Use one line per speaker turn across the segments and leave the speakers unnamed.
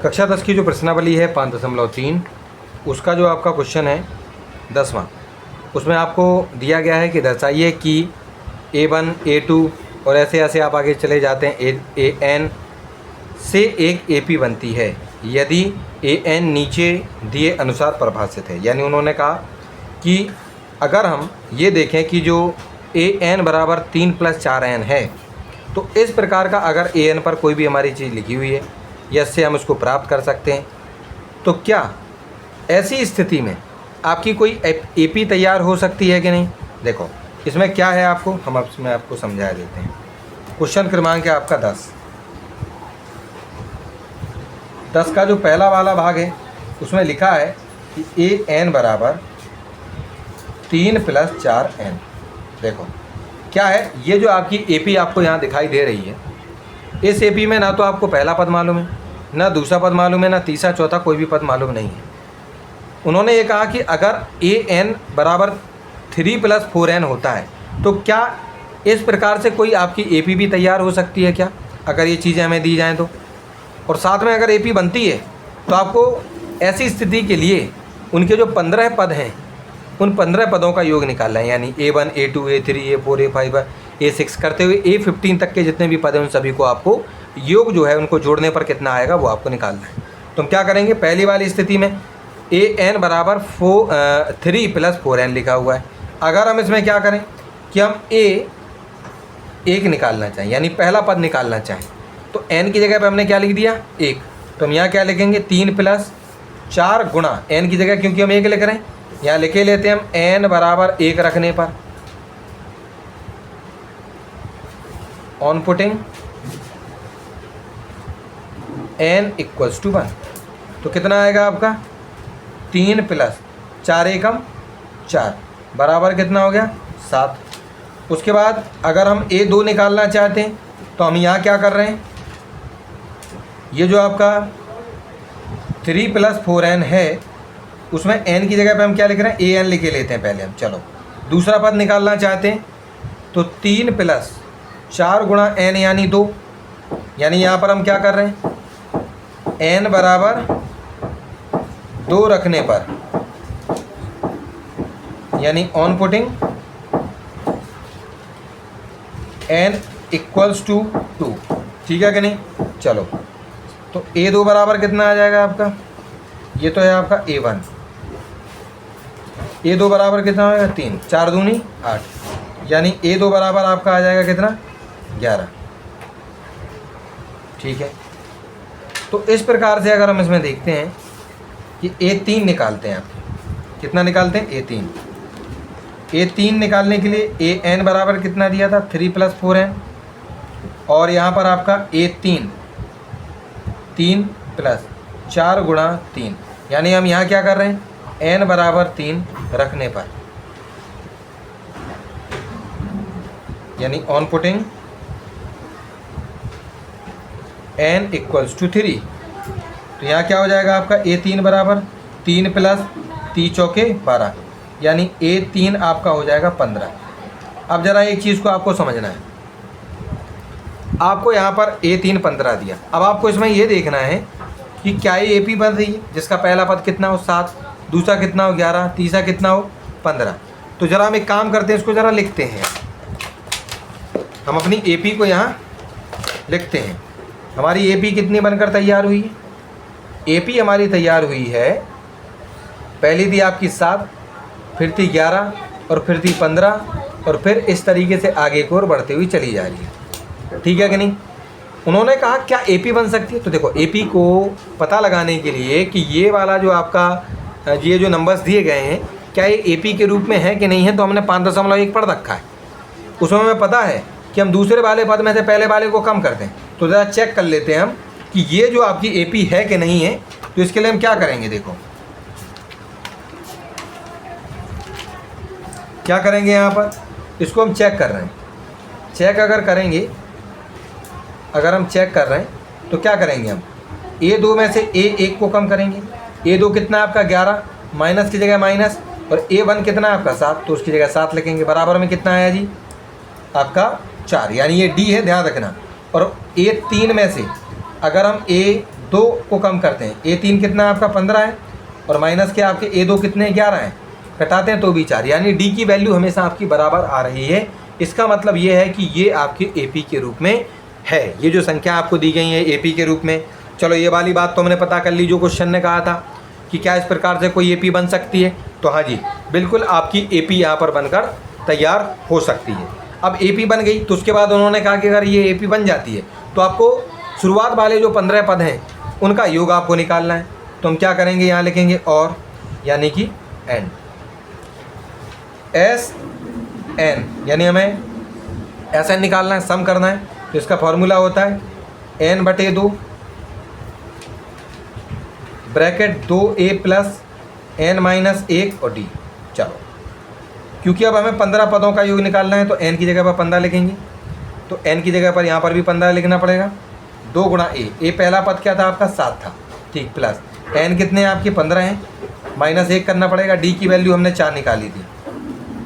कक्षा 10 की जो प्रश्नावली है 5.3 उसका जो आपका क्वेश्चन है 10वां, उसमें आपको दिया गया है कि दर्शाइए कि A1 A2 और ऐसे ऐसे आप आगे चले जाते हैं AN से एक AP बनती है यदि AN नीचे दिए अनुसार परिभाषित है। यानी उन्होंने कहा कि अगर हम ये देखें कि जो AN बराबर 3 + 4N है तो इस प्रकार का अगर AN पर कोई भी हमारी चीज़ लिखी हुई है या इससे हम उसको प्राप्त कर सकते हैं, तो क्या ऐसी स्थिति में आपकी कोई AP तैयार हो सकती है कि नहीं। देखो इसमें क्या है, हम इसमें आपको समझा देते हैं। क्वेश्चन क्रमांक है आपका 10 का जो पहला वाला भाग है उसमें लिखा है कि AN बराबर 3 + 4N। देखो क्या है, ये जो आपकी AP आपको यहाँ दिखाई दे रही है, इस AP में ना तो आपको पहला पद मालूम है, ना दूसरा पद मालूम है, ना तीसरा चौथा कोई भी पद मालूम नहीं है। उन्होंने ये कहा कि अगर AN बराबर 3 + 4N होता है तो क्या इस प्रकार से कोई आपकी AP भी तैयार हो सकती है क्या, अगर ये चीज़ें हमें दी जाएँ तो। और साथ में अगर AP बनती है तो आपको ऐसी स्थिति के लिए उनके जो 15 पद हैं उन 15 पदों का योग निकालना है। यानी A1 A2 A3 A4 A5 A6 करते हुए A15 तक के जितने भी पद हैं उन सभी को आपको योग जो है उनको जोड़ने पर कितना आएगा वो आपको निकालना है। तो हम क्या करेंगे, पहली वाली स्थिति में AN बराबर 3 + 4N लिखा हुआ है। अगर हम इसमें क्या करें कि हम एक निकालना चाहें यानी पहला पद निकालना चाहें तो N की जगह पे हमने क्या लिख दिया 1, तो हम यहाँ क्या लिखेंगे 3 + 4 गुणा N की जगह, क्योंकि हम 1 लिख रहे हैं यहाँ लिखे लेते हैं हम N बराबर 1 रखने पर ऑन पुटिंग N = 1, तो कितना आएगा आपका 3 + 4 एकम 4 बराबर कितना हो गया 7। उसके बाद अगर हम A2 निकालना चाहते हैं तो हम यहाँ क्या कर रहे हैं, ये जो आपका 3 + 4N है उसमें N की जगह पे हम क्या लिख रहे हैं AN लिखे लेते हैं पहले हम। चलो दूसरा पद निकालना चाहते हैं तो 3 + 4 गुणा N यानी 2, यानी यहाँ पर हम क्या कर रहे हैं N बराबर 2 रखने पर यानी ऑन पुटिंग N = 2, ठीक है कि नहीं। चलो तो A2 बराबर कितना आ जाएगा आपका, ये तो है आपका A1, A2 बराबर कितना होगा 3, 4 दूनी 8, यानी A2 बराबर आपका आ जाएगा कितना 11, ठीक है। तो इस प्रकार से अगर हम इसमें देखते हैं कि A3 निकालते हैं, आप कितना निकालते हैं A3 निकालने के लिए AN बराबर कितना दिया था 3 + 4N, और यहाँ पर आपका A3 3 + 4 गुणा 3, यानी हम यहाँ क्या कर रहे हैं N बराबर 3 रखने पर यानी ऑन पुटिंग N = 3, तो यहाँ क्या हो जाएगा आपका A3 बराबर 3 + 3 चौके 12, यानी A3 आपका हो जाएगा 15। अब ज़रा एक चीज़ को आपको समझना है, आपको यहाँ पर A3 15 दिया, अब आपको इसमें ये देखना है कि क्या ये AP बन रही है जिसका पहला पद कितना हो 7, दूसरा कितना हो 11, तीसरा कितना हो 15। तो ज़रा हम एक काम करते हैं, इसको ज़रा लिखते हैं, हम अपनी AP को यहाँ लिखते हैं। हमारी AP कितनी बनकर तैयार हुई है, AP हमारी तैयार हुई है, पहली थी आपकी 7, फिर थी 11 और फिर थी 15 और फिर इस तरीके से आगे की ओर बढ़ती हुई चली जा रही है, ठीक है कि नहीं। उन्होंने कहा क्या AP बन सकती है, तो देखो AP को पता लगाने के लिए कि ये वाला जो आपका ये जो नंबर्स दिए गए हैं क्या ये AP के रूप में है कि नहीं है, तो हमने 5.1 पढ़ रखा है, उसमें हमें पता है कि हम दूसरे वाले पद में से पहले वाले को कम कर दें। तो ज़रा चेक कर लेते हैं हम कि ये जो आपकी AP है कि नहीं है। तो इसके लिए हम क्या करेंगे, देखो क्या करेंगे, यहाँ पर इसको हम चेक कर रहे हैं, चेक अगर करेंगे, अगर हम चेक कर रहे हैं तो क्या करेंगे हम A2 में से A1 को कम करेंगे। A2 कितना है आपका 11, माइनस की जगह माइनस, और A1 कितना है आपका 7, तो उसकी जगह 7 लिखेंगे। बराबर में कितना आया जी आपका 4, यानी ये D है, ध्यान रखना। और A3 में से अगर हम A2 2 को कम करते हैं, A3 कितना है आपका 15 है, और माइनस के आपके A2 कितने 11 हैं, घटाते हैं तो भी 4, यानी D की वैल्यू हमेशा आपकी बराबर आ रही है। इसका मतलब ये है कि ये आपके AP के रूप में है, ये जो संख्या आपको दी गई है AP के रूप में। चलो ये वाली बात तो हमने पता कर ली, जो क्वेश्चन ने कहा था कि क्या इस प्रकार से कोई AP बन सकती है, तो हाँ जी बिल्कुल आपकी AP यहाँ पर बनकर तैयार हो सकती है। अब AP बन गई तो उसके बाद उन्होंने कहा कि अगर ये AP बन जाती है तो आपको शुरुआत वाले जो 15 पद हैं उनका योग आपको निकालना है। तो हम क्या करेंगे, यहाँ लिखेंगे और, यानी कि एन, SN, यानी हमें SN निकालना है, सम करना है। तो इसका फॉर्मूला होता है n/2 bracket 2a plus n-1 और d। चलो क्योंकि अब हमें 15 पदों का योग निकालना है तो n की जगह पर 15 लिखेंगे, तो n की जगह पर यहाँ पर भी 15 लिखना पड़ेगा। 2 गुणा a पहला पद क्या था आपका 7 था, ठीक, प्लस n कितने आपके 15 हैं, -1 करना पड़ेगा। d की वैल्यू हमने 4 निकाली थी,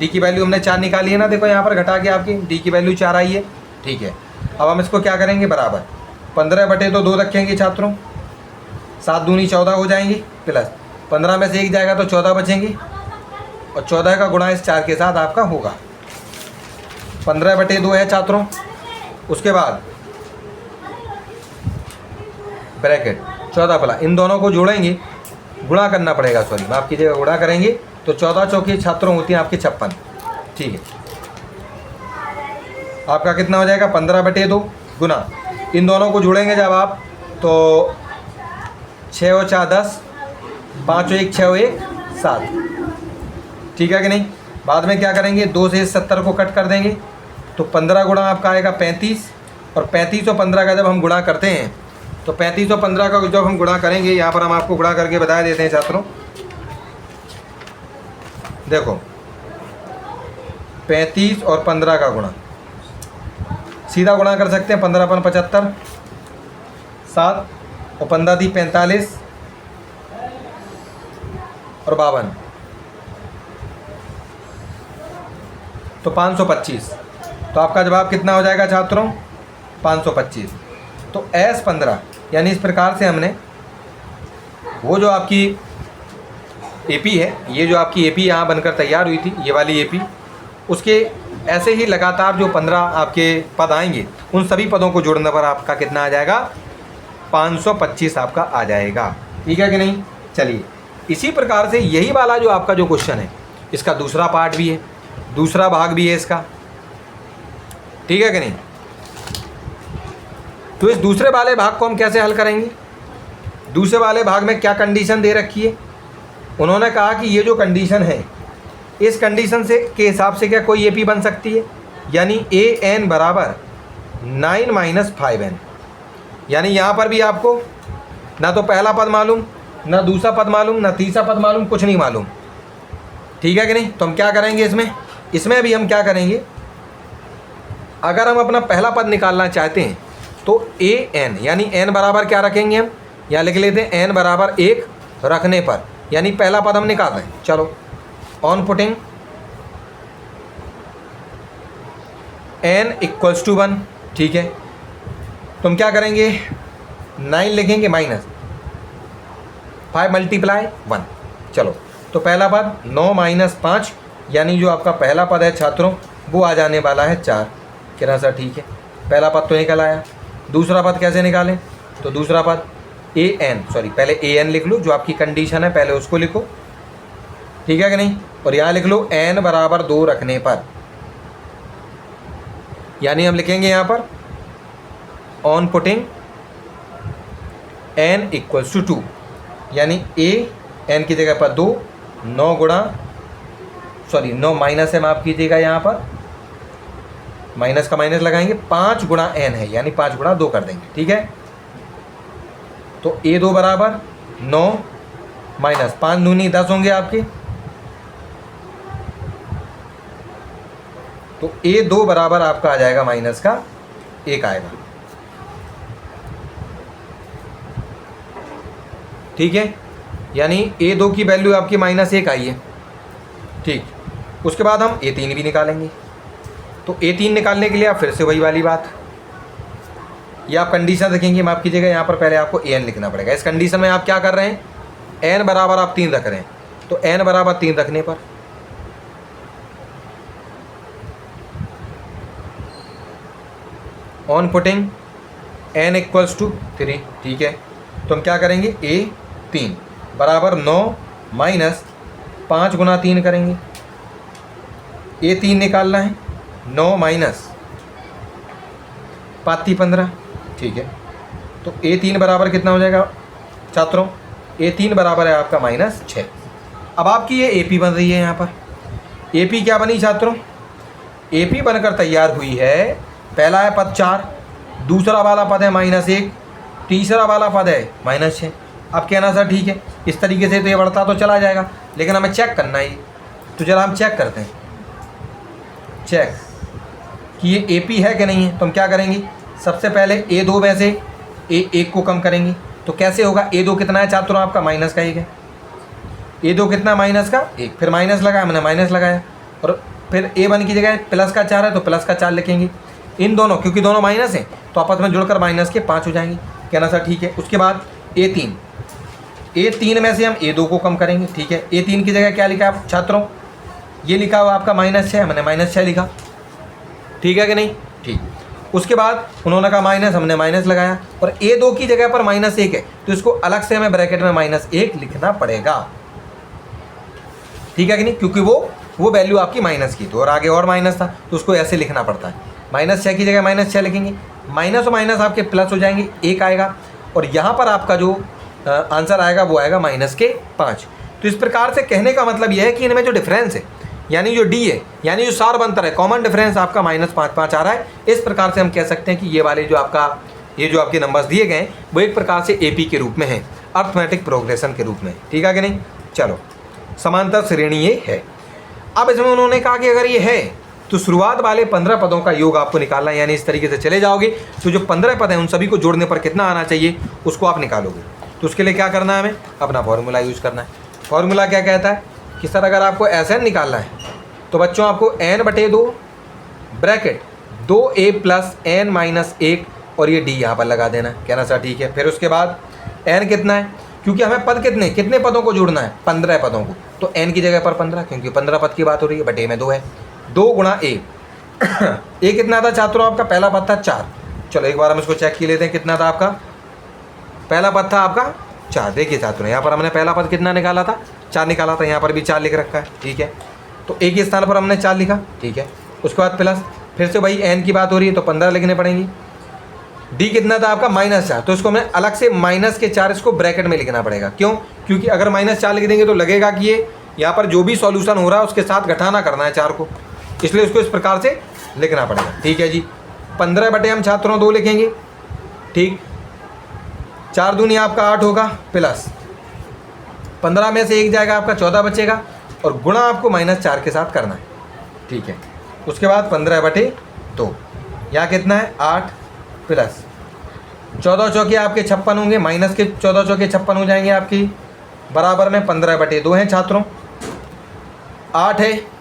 d की वैल्यू हमने 4 निकाली है ना, देखो यहाँ पर घटा के आपकी d की वैल्यू 4 आई है, ठीक है। अब हम इसको क्या करेंगे, बराबर 15/2 रखेंगे छात्रों, 7 दूनी 14 हो जाएंगी, प्लस 15 में से 1 जाएगा तो 14 बचेंगी, और 14 का गुणा इस 4 के साथ आपका होगा 15/2 है छात्रों। उसके बाद ब्रैकेट 14 प्लस, इन दोनों को जोड़ेंगे, गुणा करना पड़ेगा, सॉरी माफ़ कीजिएगा, गुणा करेंगे तो 14 चौके छात्रों होती हैं आपके 56, ठीक है। आपका कितना हो जाएगा 15/2 गुना, इन दोनों को जोड़ेंगे जब आप तो 6 और 4 10, 5 और 1 6 और 1 7, ठीक है कि नहीं। बाद में क्या करेंगे, 2 से 70 को कट कर देंगे तो 15 गुणा आपका आएगा 35, और 35 और 15 का जब हम गुणा करते हैं तो 35 और 15 का जब हम गुणा करेंगे, यहाँ पर हम आपको गुणा करके बता देते हैं छात्रों। देखो 35 और 15 का गुणा, सीधा गुणा कर सकते हैं, 15 × 75, 7 और 15 × 45 और 52, तो 525। तो आपका जवाब कितना हो जाएगा छात्रों 525। तो S15, यानी इस प्रकार से हमने वो जो आपकी AP है, ये जो आपकी AP यहाँ बनकर तैयार हुई थी, ये वाली AP, उसके ऐसे ही लगातार जो 15 आपके पद आएंगे, उन सभी पदों को जोड़ने पर आपका कितना आ जाएगा 525 आपका आ जाएगा, ठीक है कि नहीं। चलिए इसी प्रकार से यही वाला जो आपका जो क्वेश्चन है, इसका दूसरा पार्ट भी है, दूसरा भाग भी है इसका, ठीक है कि नहीं। तो इस दूसरे वाले भाग को हम कैसे हल करेंगे, दूसरे वाले भाग में क्या कंडीशन दे रखी है, उन्होंने कहा कि ये जो कंडीशन है, इस कंडीशन से के हिसाब से क्या कोई AP बन सकती है, यानी AN बराबर 9 - 5n। यानी यहाँ पर भी आपको ना तो पहला पद मालूम, ना दूसरा पद मालूम, ना तीसरा पद मालूम, कुछ नहीं मालूम, ठीक है कि नहीं। तो हम क्या करेंगे इसमें भी हम क्या करेंगे, अगर हम अपना पहला पद निकालना चाहते हैं तो AN, यानी n बराबर क्या रखेंगे, हम यहाँ लिख लेते हैं n बराबर 1 रखने पर, यानी पहला पद हम निकाल रहे हैं। चलो ऑन पुटिंग n = 1, ठीक है। तो हम क्या करेंगे, 9 लिखेंगे -5 × 1। चलो तो पहला पद 9 - 5, यानी जो आपका पहला पद है छात्रों वो आ जाने वाला है 4। कितना सर, ठीक है, पहला पद तो निकल आया। दूसरा पद कैसे निकालें, तो दूसरा पद AN, सॉरी पहले AN लिख लो, जो आपकी कंडीशन है पहले उसको लिखो, ठीक है कि नहीं। और यहाँ लिख लो n बराबर 2 रखने पर, यानी हम लिखेंगे यहाँ पर ऑन पुटिंग n = 2, यानी n की जगह पर 2, 9 गुणा, सॉरी 9 माइनस है, माफ़ कीजिएगा, यहाँ पर माइनस का माइनस लगाएंगे, 5 गुणा n है, यानी 5 गुणा 2 कर देंगे, ठीक है। तो A2 बराबर 9 - 5 दूनी 10 होंगे आपके, तो A2 बराबर आपका आ जाएगा -1 आएगा, ठीक है। यानी A2 की वैल्यू आपकी -1 आई है, ठीक। उसके बाद हम A3 भी निकालेंगे, तो A3 निकालने के लिए आप फिर से वही वाली बात, ये आप कंडीशन रखेंगे, माफ़ कीजिएगा, यहाँ पर पहले आपको an लिखना पड़ेगा। इस कंडीशन में आप क्या कर रहे हैं, n बराबर आप 3 रख रहे हैं, तो n बराबर 3 रखने पर on putting n equals to 3, ठीक है। तो हम क्या करेंगे, a3 बराबर 9 माइनस 5 गुना 3 करेंगे। a3 निकालना है, 9 माइनस 5 15, ठीक है। तो a3 बराबर कितना हो जाएगा छात्रों, a3 बराबर है आपका -6। अब आपकी ये AP बन रही है, यहाँ पर AP क्या बनी छात्रों, AP बनकर तैयार हुई है। पहला है पद 4, दूसरा वाला पद है -1, तीसरा वाला पद है -6। अब कहना सर ठीक है, इस तरीके से तो ये बढ़ता तो चला जाएगा, लेकिन हमें चेक करना है ये, तो जरा हम चेक करते हैं, चेक कि ये AP है कि नहीं है। तो हम क्या करेंगे, सबसे पहले A2 में से A1 को कम करेंगे। तो कैसे होगा, A2 कितना है छात्रों आपका, -1 है। A2 कितना, -1, फिर माइनस लगाया, मैंने माइनस लगाया, और फिर A1 की जगह +4 है तो +4 लिखेंगे। इन दोनों, क्योंकि दोनों माइनस हैं तो आपस में जुड़कर -5 हो जाएंगे। कहना सर ठीक है। उसके बाद A3 में से हम A2 को कम करेंगे, ठीक है। A3 की जगह क्या लिखा आप छात्रों, ये लिखा हुआ आपका -6, मैंने -6 लिखा, ठीक है कि नहीं, ठीक। उसके बाद उन्होंने कहा माइनस, हमने माइनस लगाया, और A2 की जगह पर -1 है तो इसको अलग से हमें ब्रैकेट में -1 लिखना पड़ेगा, ठीक है कि नहीं, क्योंकि वो वैल्यू आपकी माइनस की थी और आगे और माइनस था तो उसको ऐसे लिखना पड़ता है। -6 की जगह -6 लिखेंगे, माइनस और माइनस आपके प्लस हो जाएंगे, 1 आएगा, और यहाँ पर आपका जो आंसर आएगा वो आएगा -5। तो इस प्रकार से कहने का मतलब यह है कि इनमें जो डिफरेंस है, यानी जो D है, यानी जो सारबंतर है, कॉमन डिफरेंस आपका -5 आ रहा है। इस प्रकार से हम कह सकते हैं कि ये वाले जो आपके नंबर्स दिए गए वो एक प्रकार से AP के रूप में है, अर्थमेटिक प्रोग्रेशन के रूप में, ठीक है कि नहीं। चलो, समांतर श्रेणी ये है। अब इसमें उन्होंने कहा कि अगर ये है तो शुरुआत वाले 15 पदों का योग आपको निकालना है, यानी इस तरीके से चले जाओगे तो जो 15 पद हैं उन सभी को जोड़ने पर कितना आना चाहिए उसको आप निकालोगे। तो उसके लिए क्या करना है, हमें अपना फॉर्मूला यूज़ करना है। फॉर्मूला क्या कहता है कि सर अगर आपको SN निकालना है तो बच्चों आपको n/2 ब्रैकेट 2a + n - 1 और ये D यहाँ पर लगा देना है। कहना सर ठीक है। फिर उसके बाद n कितना है, क्योंकि हमें पद कितने पदों को जोड़ना है, 15 पदों को, तो n की जगह पर 15, क्योंकि 15 पद की बात हो रही है, बटे में 2 है, 2 गुणा a। a कितना था छात्रों आपका, पहला पद था 4। चलो एक बार हम इसको चेक कर लेते हैं, कितना था आपका, पहला पद था आपका 4। देखिए छात्रों, यहाँ पर हमने पहला पद कितना निकाला था, 4 निकाला था, यहाँ पर भी 4 लिख रखा है, ठीक है। तो a के स्थान पर हमने 4 लिखा, ठीक है। उसके बाद प्लस, फिर से भाई n की बात हो रही है तो 15 लिखने पड़ेंगी। D कितना था आपका, -4, तो इसको हमें अलग से -4 इसको ब्रैकेट में लिखना पड़ेगा। क्यों, क्योंकि अगर -4 लिख देंगे तो लगेगा कि ये यहाँ पर जो भी सॉल्यूशन हो रहा है उसके साथ घटाना करना है 4 को, इसलिए इसको इस प्रकार से लिखना पड़ेगा, ठीक है जी। 15 बटे हम छात्रों 2 लिखेंगे, ठीक। 4 दूनी आपका 8 होगा, प्लस 15 में से 1 जाएगा आपका 14 बचेगा, और गुणा आपको -4 के साथ करना है, ठीक है। उसके बाद 15 बटे 2, यहाँ कितना है 8, प्लस 14 चौके आपके 56 होंगे, माइनस के 14 चौके 56 हो जाएंगे आपकी, बराबर में 15 बटे 2 हैं छात्रों, 8 है।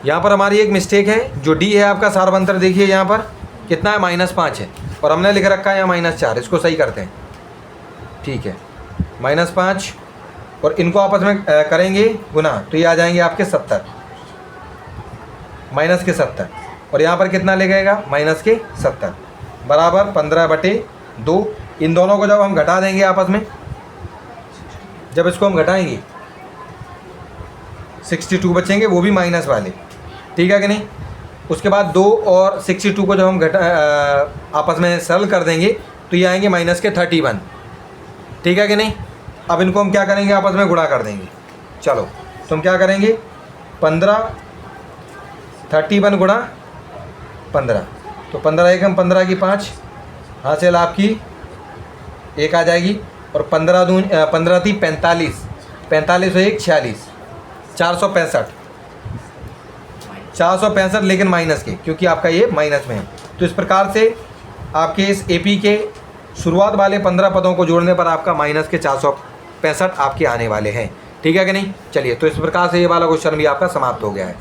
यहाँ पर हमारी एक मिस्टेक है, जो D है आपका सारबंतर, देखिए यहाँ पर कितना है, -5 है, और हमने लिख रखा है यहाँ -4, इसको सही करते हैं, ठीक है। -5 और इनको आपस में करेंगे गुना, तो ये आ जाएंगे आपके 70, माइनस के 70, और यहाँ पर कितना लगेगा, -70 बराबर 15 बटे 2। इन दोनों को जब हम घटा देंगे आपस में, जब इसको हम घटाएंगे 62 बचेंगे, वो भी माइनस वाले, ठीक है कि नहीं। उसके बाद 2 और 62 को जब हम आपस में सरल कर देंगे तो ये आएंगे -31, ठीक है कि नहीं। अब इनको हम क्या करेंगे, आपस में गुणा कर देंगे। चलो, तो हम क्या करेंगे, 31 गुणा 15, तो 15 एकम 15 की 5, हासिल आपकी 1 आ जाएगी, और 15 थी 45, 45 और 1 46, 465, लेकिन माइनस के, क्योंकि आपका ये माइनस में है। तो इस प्रकार से आपके इस AP के शुरुआत वाले 15 पदों को जोड़ने पर आपका -465 आपके आने वाले हैं, ठीक है कि नहीं। चलिए, तो इस प्रकार से ये वाला क्वेश्चन भी आपका समाप्त हो गया है।